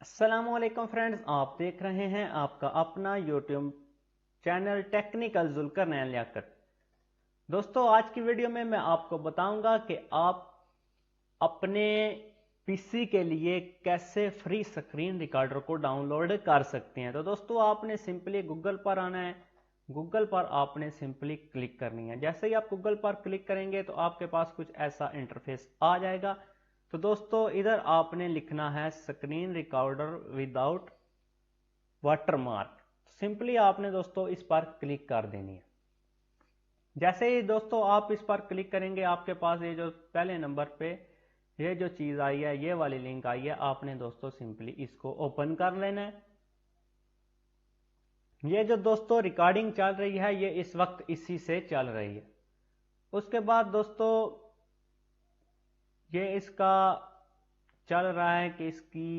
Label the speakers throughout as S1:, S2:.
S1: अस्सलाम वालेकुम फ्रेंड्स, आप देख रहे हैं आपका अपना YouTube channel technical Zulqarnain Liaquat. दोस्तों, आज की वीडियो में मैं आपको बताऊंगा कि आप अपने पीसी के लिए कैसे फ्री स्क्रीन रिकॉर्डर को डाउनलोड कर सकते हैं। तो दोस्तों, आपने सिंपली गूगल पर आना है। गूगल पर आपने सिंपली क्लिक करनी है। जैसे ही आप गूगल पर क्लिक करेंगे तो आपके पास कुछ ऐसा इंटरफेस आ जाएगा। तो दोस्तों, इधर आपने लिखना है screen recorder without watermark. Simply आपने दोस्तों इस पर क्लिक कर देनी है। जैसे ही दोस्तों आप इस पर क्लिक करेंगे, आपके पास ये जो पहले नंबर पे ये जो चीज आई है, ये वाली लिंक आई है, आपने दोस्तों सिंपली इसको ओपन कर लेना है। ये जो दोस्तों रिकॉर्डिंग चल रही है, ये इस वक्त इसी से चल रही है। उसके बाद दोस्तों ये इसका चल रहा है कि इसकी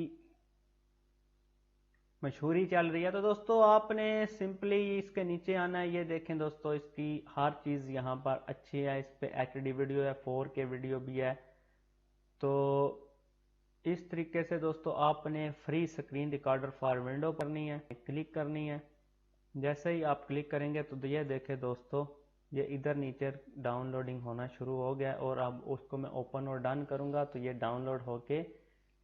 S1: मशहूरी चल रही है। तो दोस्तों आपने सिंपली इसके नीचे आना है। ये देखें दोस्तों, इसकी हर चीज़ यहाँ पर अच्छी है। इस पे HD वीडियो है, 4K वीडियो भी है। तो इस तरीके से दोस्तों आपने free screen recorder for window करनी है, क्लिक करनी है। जैसे ही आप क्लिक करेंगे तो ये देखें दोस्तों, ये इधर नीचे डाउनलोडिंग होना शुरू हो गया और अब उसको मैं ओपन और डन करूँगा तो ये डाउनलोड होके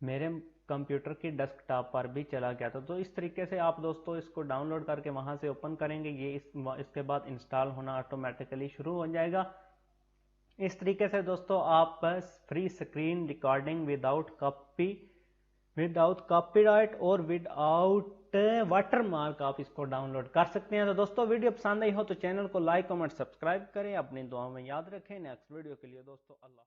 S1: मेरे कंप्यूटर की डेस्कटॉप पर भी चला गया था। तो इस तरीके से आप दोस्तों इसको डाउनलोड करके वहां से ओपन करेंगे, ये इसके बाद इंस्टॉल होना ऑटोमेटिकली शुरू हो जाएगा। इस तरीके से दोस्तों आप बस free screen recording without copyright और विदाउट वाटरमार्क आप इसको डाउनलोड कर सकते हैं। तो दोस्तों, वीडियो पसंद आई हो तो चैनल को लाइक कमेंट सब्सक्राइब करें। अपनी दुआओं में याद रखें। नेक्स्ट वीडियो के लिए दोस्तों अल्लाह।